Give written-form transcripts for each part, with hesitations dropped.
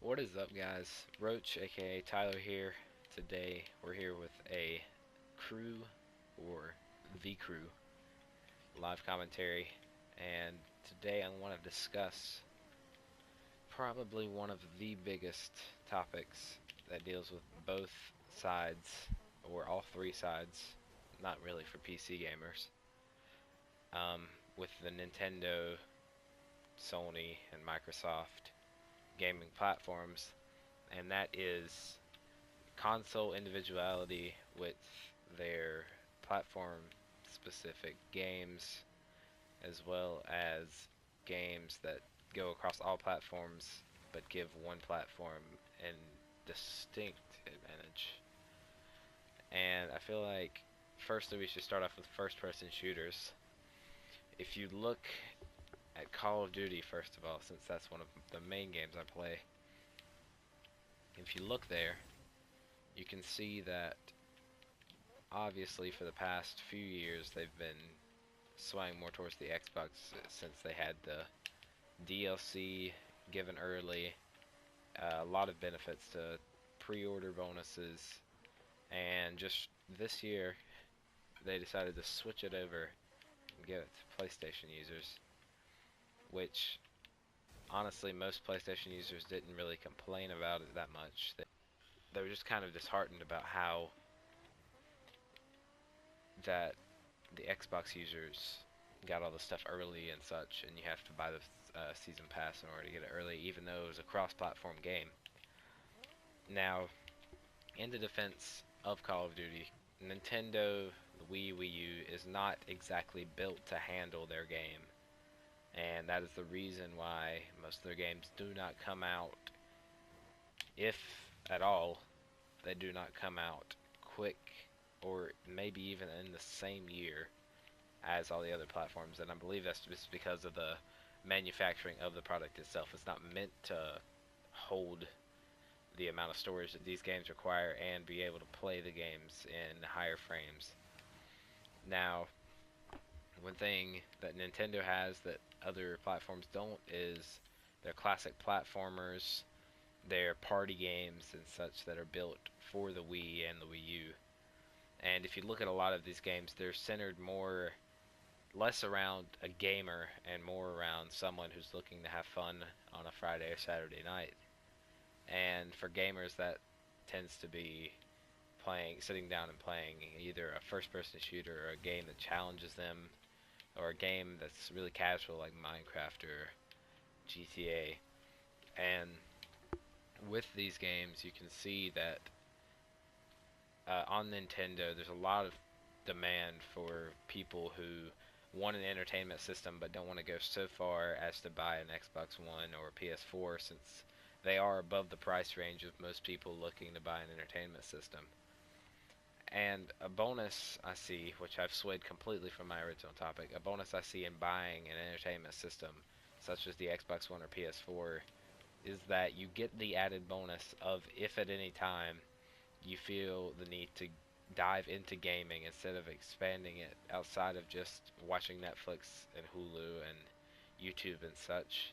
What is up, guys? Roach, aka Tyler here. Today we're here with a crew, or the crew, live commentary, and today I want to discuss probably one of the biggest topics that deals with both sides, or all three sides, not really for PC gamers, with the Nintendo, Sony, and Microsoft gaming platforms, and that is console individuality with their platform specific games, as well as games that go across all platforms but give one platform an distinct advantage. And I feel like firstly we should start off with first person shooters. If you look at Call of Duty, first of all, since that's one of the main games I play, if you look there, you can see that obviously for the past few years they've been swaying more towards the Xbox since they had the DLC given early, a lot of benefits to pre-order bonuses, and just this year they decided to switch it over and give it to PlayStation users, which honestly most PlayStation users didn't really complain about it that much. They were just kind of disheartened about how that the Xbox users got all the stuff early and such, and you have to buy the season pass in order to get it early, even though it was a cross-platform game. Now, in the defense of Call of Duty, Nintendo, the Wii U is not exactly built to handle their game, and that is the reason why most of their games do not come out, if at all, they do not come out quick, or maybe even in the same year as all the other platforms, and I believe that's just because of the manufacturing of the product itself. It's not meant to hold the amount of storage that these games require and be able to play the games in higher frames. Now, one thing that Nintendo has that other platforms don't is their classic platformers, their party games and such that are built for the Wii and the Wii U. And if you look at a lot of these games, they're centered less around a gamer and more around someone who's looking to have fun on a Friday or Saturday night. And for gamers, that tends to be sitting down and playing either a first-person shooter or a game that challenges them, or a game that's really casual like Minecraft or GTA. And with these games, you can see that on Nintendo, there's a lot of demand for people who want an entertainment system but don't want to go so far as to buy an Xbox One or a PS4, since they are above the price range of most people looking to buy an entertainment system. And a bonus I see, which I've swayed completely from my original topic, a bonus I see in buying an entertainment system such as the Xbox One or PS4 is that you get the added bonus of, if at any time you feel the need to dive into gaming instead of expanding it outside of just watching Netflix and Hulu and YouTube and such,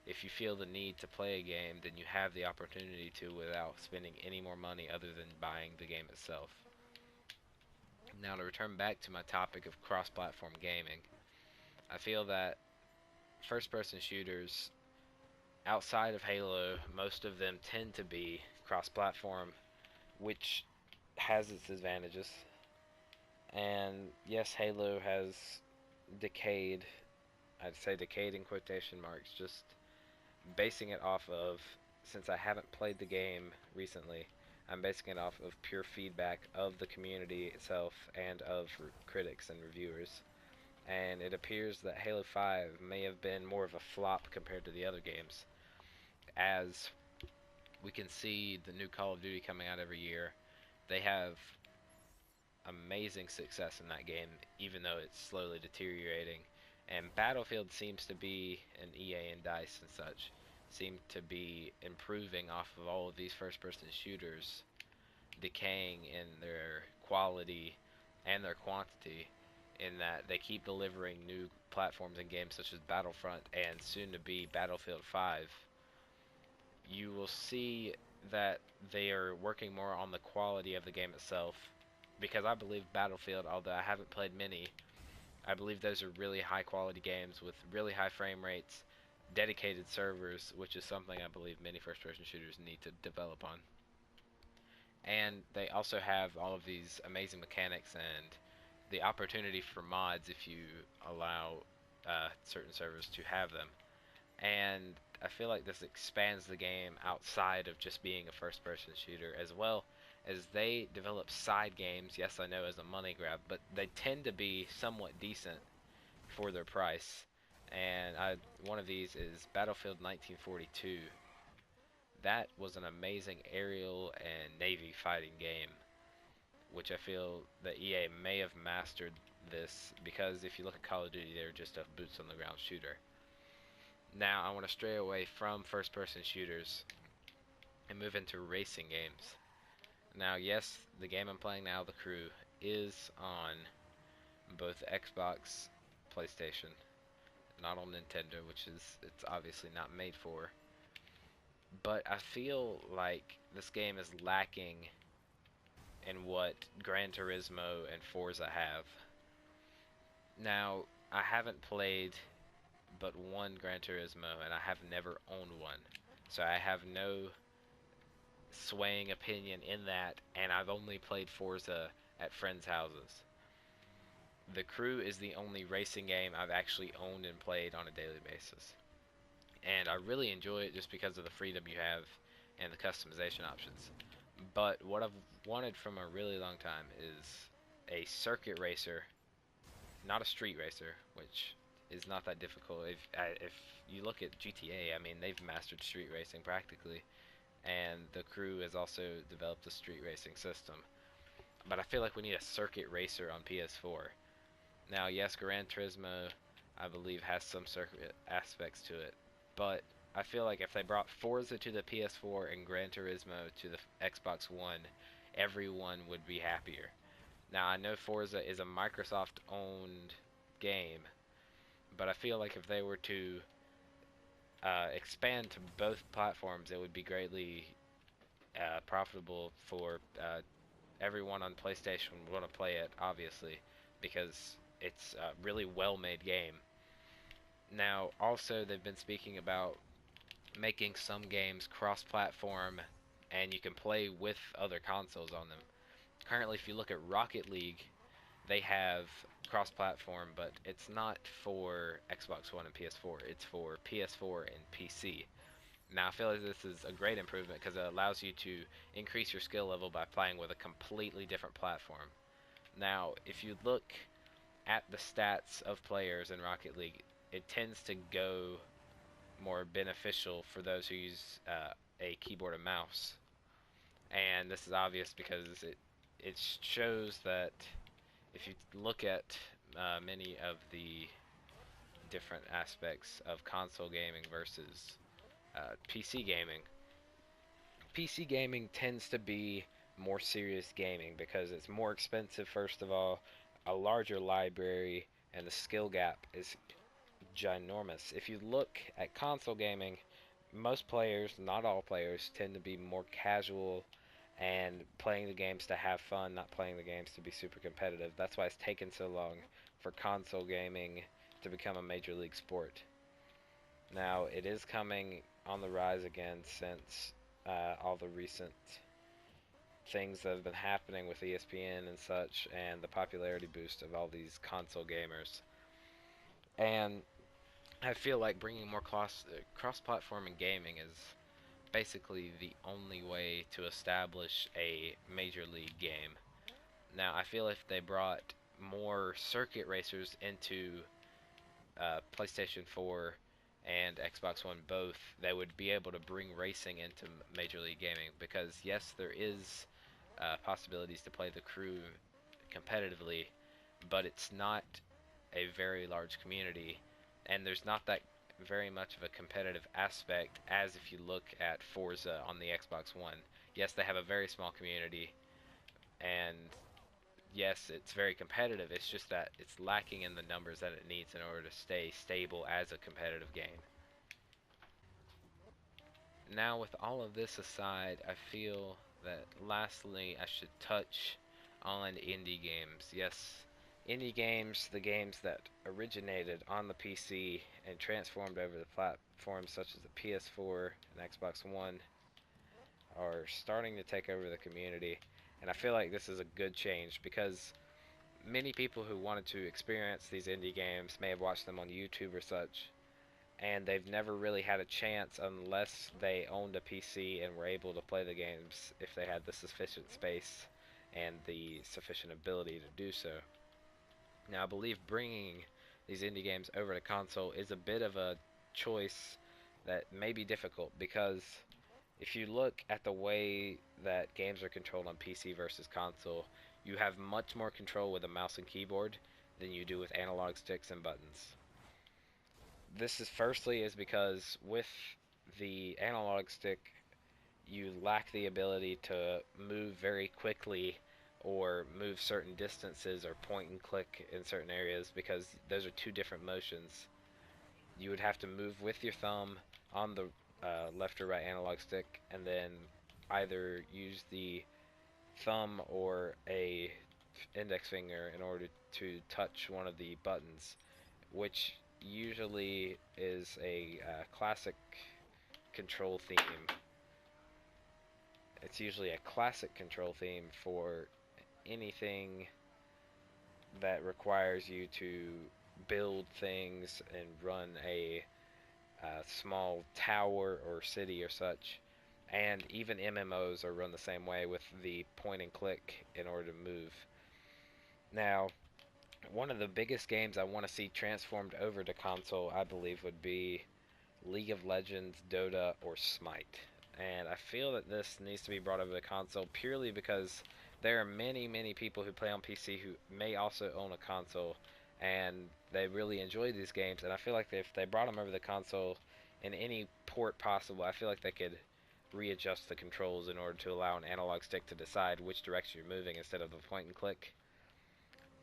if you feel the need to play a game, then you have the opportunity to without spending any more money other than buying the game itself. Now, to return back to my topic of cross-platform gaming, I feel that first-person shooters outside of Halo, most of them tend to be cross-platform, which has its advantages. And yes, Halo has decayed. I'd say decayed in quotation marks, just basing it off of, since I haven't played the game recently, I'm basing it off of pure feedback of the community itself and of critics and reviewers. And it appears that Halo 5 may have been more of a flop compared to the other games, as we can see the new Call of Duty coming out every year. They have amazing success in that game, even though it's slowly deteriorating. And Battlefield seems to be, and EA and DICE and such, seem to be improving off of all of these first-person shooters decaying in their quality and their quantity, in that they keep delivering new platforms and games such as Battlefront and soon to be Battlefield 5. you will see that they are working more on the quality of the game itself, because I believe Battlefield, although I haven't played many, I believe those are really high quality games with really high frame rates, dedicated servers, which is something I believe many first person shooters need to develop on. And they also have all of these amazing mechanics and the opportunity for mods if you allow certain servers to have them. And I feel like this expands the game outside of just being a first person shooter, as well as they develop side games. Yes, I know, as a money grab, but they tend to be somewhat decent for their price. And one of these is Battlefield 1942. That was an amazing aerial and navy fighting game, which I feel that EA may have mastered this, because if you look at Call of Duty, they're just a boots on the ground shooter. Now I want to stray away from first person shooters and move into racing games. Now, yes, the game I'm playing now, The Crew, is on both Xbox, PlayStation, not on Nintendo, which is it's obviously not made for. But I feel like this game is lacking in what Gran Turismo and Forza have. Now, I haven't played but one Gran Turismo, and I have never owned one. So I have no swaying opinion in that, and I've only played Forza at friends' houses. The Crew is the only racing game I've actually owned and played on a daily basis. And I really enjoy it just because of the freedom you have and the customization options. But what I've wanted from a really long time is a circuit racer, not a street racer, which is not that difficult. If you look at GTA, I mean, they've mastered street racing practically, and The Crew has also developed a street racing system. But I feel like we need a circuit racer on PS4. Now, yes, Gran Turismo, I believe, has some circuit aspects to it, but I feel like if they brought Forza to the PS4 and Gran Turismo to the Xbox One, everyone would be happier. Now, I know Forza is a Microsoft-owned game, but I feel like if they were to expand to both platforms, it would be greatly profitable for everyone on PlayStation would want to play it, obviously, because it's a really well-made game. Now, also, they've been speaking about making some games cross-platform, and you can play with other consoles on them. Currently, if you look at Rocket League, they have cross-platform, but it's not for Xbox One and PS4. It's for PS4 and PC. Now, I feel like this is a great improvement because it allows you to increase your skill level by playing with a completely different platform. Now, if you look at the stats of players in Rocket League, it tends to go more beneficial for those who use a keyboard and mouse. And this is obvious because it shows that if you look at many of the different aspects of console gaming versus PC gaming, PC gaming tends to be more serious gaming because it's more expensive, first of all, a larger library, and the skill gap is ginormous. If you look at console gaming, most players, not all players, tend to be more casual and playing the games to have fun, not playing the games to be super competitive. That's why it's taken so long for console gaming to become a major league sport. Now, it is coming on the rise again since all the recent things that have been happening with ESPN and such, and the popularity boost of all these console gamers. And I feel like bringing more cross-platform in gaming is basically the only way to establish a major league game. Now, I feel if they brought more circuit racers into PlayStation 4 and Xbox One both, they would be able to bring racing into Major League Gaming, because yes, there is possibilities to play The Crew competitively, but it's not a very large community, and there's not that very much of a competitive aspect as if you look at Forza on the Xbox One. Yes, they have a very small community, and yes, it's very competitive. It's just that it's lacking in the numbers that it needs in order to stay stable as a competitive game. Now, with all of this aside, I feel that lastly I should touch on indie games. Yes, indie games, the games that originated on the PC and transformed over the platforms such as the PS4 and Xbox One, are starting to take over the community. And I feel like this is a good change because many people who wanted to experience these indie games may have watched them on YouTube or such, and they've never really had a chance unless they owned a PC and were able to play the games if they had the sufficient space and the sufficient ability to do so. Now, I believe bringing these indie games over to console is a bit of a choice that may be difficult because if you look at the way that games are controlled on PC versus console, you have much more control with a mouse and keyboard than you do with analog sticks and buttons. This is firstly is because with the analog stick, you lack the ability to move very quickly or move certain distances or point and click in certain areas because those are two different motions. You would have to move with your thumb on the left or right analog stick and then either use the thumb or a index finger in order to touch one of the buttons, which usually is a classic control theme. It's usually a classic control theme for anything that requires you to build things and run a small tower or city or such. And even MMOs are run the same way with the point and click in order to move. Now, one of the biggest games I want to see transformed over to console, I believe, would be League of Legends, Dota, or Smite. And I feel that this needs to be brought over to console purely because there are many, many people who play on PC who may also own a console, and they really enjoy these games. And I feel like if they brought them over the console in any port possible, I feel like they could readjust the controls in order to allow an analog stick to decide which direction you're moving instead of the point and click.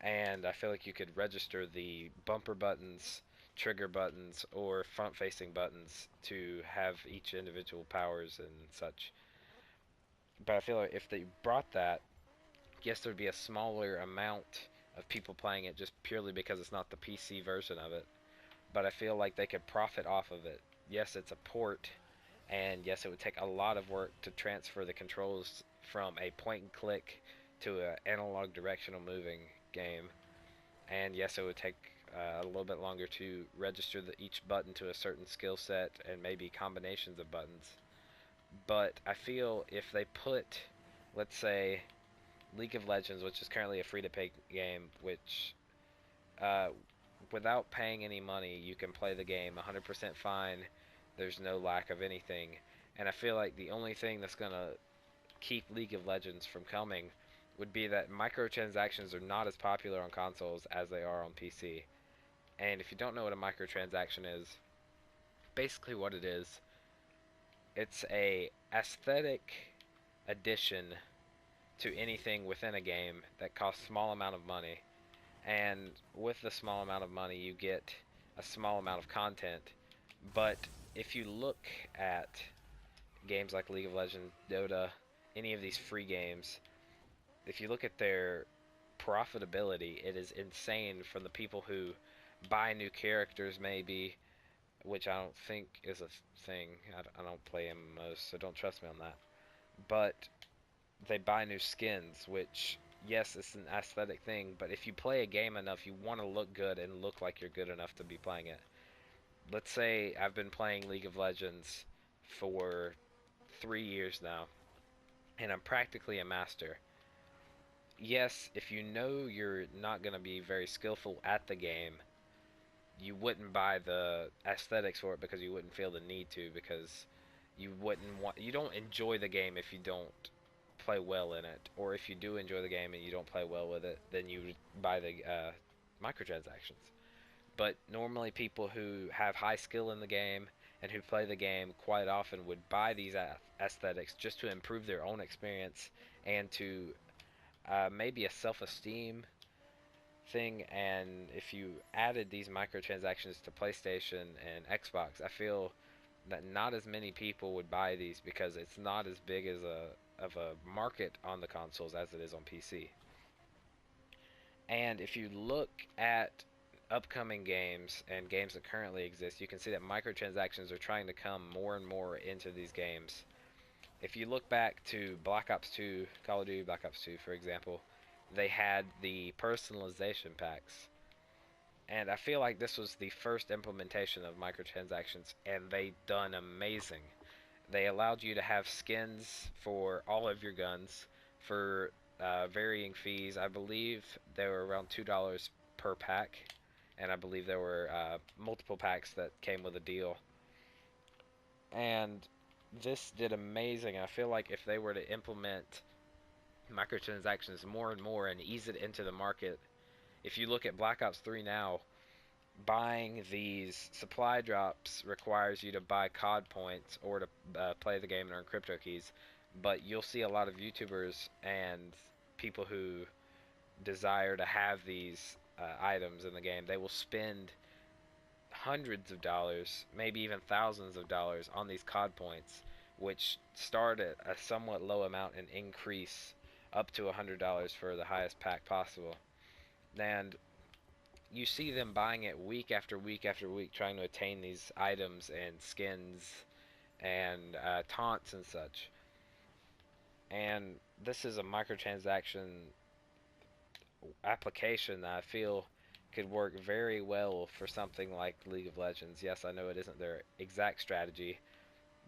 And I feel like you could register the bumper buttons, trigger buttons, or front facing buttons to have each individual powers and such. But I feel like if they brought that, yes, there'd be a smaller amount of people playing it just purely because it's not the PC version of it. But I feel like they could profit off of it. Yes, it's a port, and yes, it would take a lot of work to transfer the controls from a point and click to an analog directional moving game. And yes, it would take a little bit longer to register each button to a certain skill set and maybe combinations of buttons. But I feel if they put, let's say, League of Legends, which is currently a free-to-play game, which uh, without paying any money, you can play the game 100% fine. There's no lack of anything. And I feel like the only thing that's going to keep League of Legends from coming would be that microtransactions are not as popular on consoles as they are on PC. And if you don't know what a microtransaction is, basically what it is, it's a aesthetic addition to anything within a game that costs a small amount of money. And with the small amount of money, you get a small amount of content. But if you look at games like League of Legends, Dota, any of these free games, if you look at their profitability, it is insane from the people who buy new characters maybe, which I don't think is a thing. I don't play MMOs, so don't trust me on that. But they buy new skins, which, yes, it's an aesthetic thing, but if you play a game enough, you want to look good and look like you're good enough to be playing it. Let's say I've been playing League of Legends for 3 years now, and I'm practically a master. Yes, if you know you're not going to be very skillful at the game, you wouldn't buy the aesthetics for it because you wouldn't feel the need to, because you don't enjoy the game if you don't play well in it, or if you do enjoy the game and you don't play well with it, then you would buy the microtransactions. But normally people who have high skill in the game and who play the game quite often would buy these aesthetics just to improve their own experience and to maybe a self-esteem thing. And if you added these microtransactions to PlayStation and Xbox, I feel that not as many people would buy these because it's not as big as a market on the consoles as it is on PC. And if you look at upcoming games and games that currently exist, you can see that microtransactions are trying to come more and more into these games. If you look back to Black Ops 2, Call of Duty Black Ops 2, for example, they had the personalization packs. And I feel like this was the first implementation of microtransactions, and they done amazing. They allowed you to have skins for all of your guns for varying fees. I believe they were around $2 per pack, and I believe there were multiple packs that came with a deal. And this did amazing. I feel like if they were to implement microtransactions more and more and ease it into the market, if you look at Black Ops 3 now, buying these supply drops requires you to buy COD points or to play the game and earn crypto keys. But you'll see a lot of YouTubers and people who desire to have these items in the game. They will spend hundreds of dollars, maybe even thousands of dollars on these COD points, which start at a somewhat low amount and increase up to $100 for the highest pack possible. And you see them buying it week after week after week, trying to attain these items and skins and taunts and such. And this is a microtransaction application that I feel could work very well for something like League of Legends. Yes, I know it isn't their exact strategy,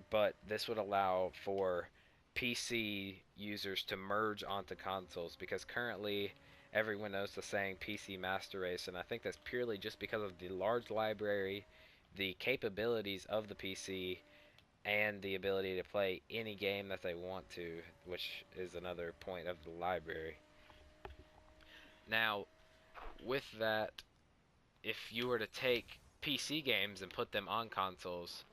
but this would allow for PC users to merge onto consoles because currently everyone knows the saying PC master race, and I think that's purely just because of the large library, the capabilities of the PC, and the ability to play any game that they want to, which is another point of the library. Now, with that, if you were to take PC games and put them on consoles,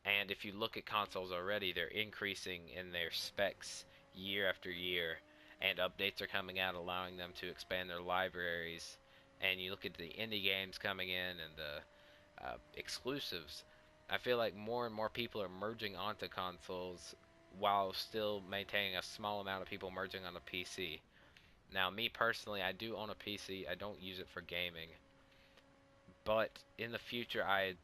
and if you look at consoles already, they're increasing in their specs year after year, and updates are coming out allowing them to expand their libraries. And you look at the indie games coming in and the exclusives, I feel like more and more people are merging onto consoles while still maintaining a small amount of people merging on a PC. Now, me personally, I do own a PC. I don't use it for gaming, but in the future, I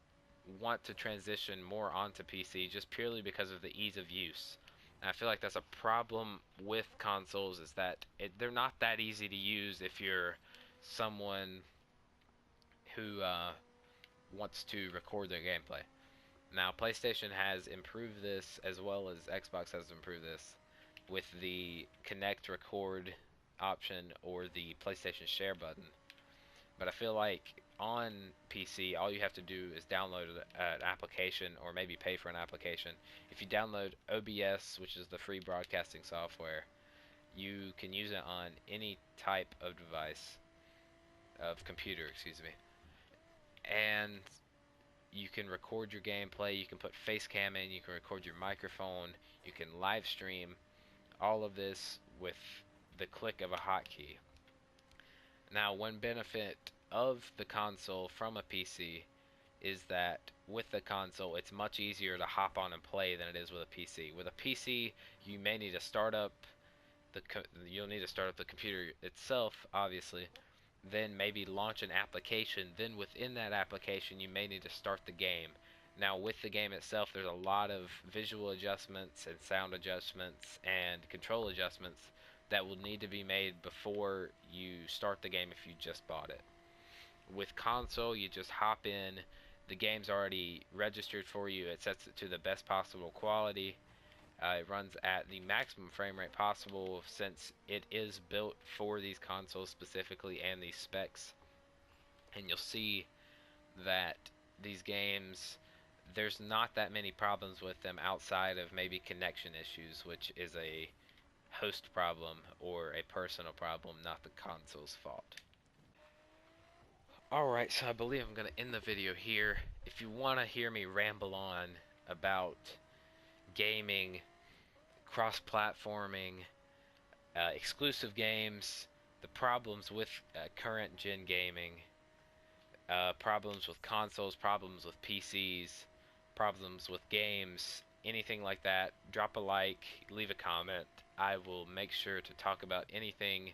want to transition more onto PC just purely because of the ease of use. And I feel like that's a problem with consoles is that they're not that easy to use if you're someone who wants to record their gameplay. Now, PlayStation has improved this as well as Xbox has improved this with the Connect Record option or the PlayStation Share button. But I feel like on PC, all you have to do is download an application or maybe pay for an application. If you download OBS, which is the free broadcasting software, you can use it on any type of device, of computer, excuse me. And you can record your gameplay, you can put face cam in, you can record your microphone, you can live stream, all of this with the click of a hotkey. Now, one benefit of the console from a PC is that with the console, it's much easier to hop on and play than it is with a PC. With a PC, you may need to start up you'll need to start up the computer itself, obviously, then maybe launch an application. Then within that application, you may need to start the game. Now, with the game itself, there's a lot of visual adjustments and sound adjustments and control adjustments that will need to be made before you start the game if you just bought it. With console, you just hop in, the game's already registered for you, it sets it to the best possible quality, it runs at the maximum frame rate possible since it is built for these consoles specifically and these specs. And you'll see that these games, there's not that many problems with them outside of maybe connection issues, which is a host problem or a personal problem, not the console's fault. Alright, so I believe I'm going to end the video here. If you want to hear me ramble on about gaming, cross-platforming, exclusive games, the problems with current gen gaming, problems with consoles, problems with PCs, problems with games, anything like that, drop a like, leave a comment. I will make sure to talk about anything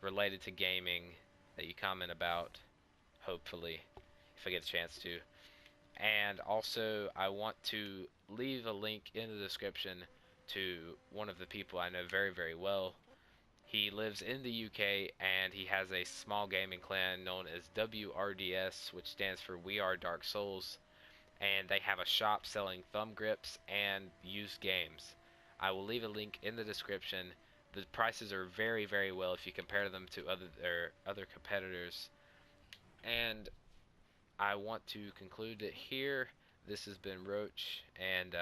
related to gaming that you comment about, hopefully, if I get a chance to. And also, I want to leave a link in the description to one of the people I know very, very well. He lives in the UK and he has a small gaming clan known as WRDS, which stands for We Are Dark Souls, and they have a shop selling thumb grips and used games. I will leave a link in the description. The prices are very, very well if you compare them to other competitors. And I want to conclude it here. This has been Roach, and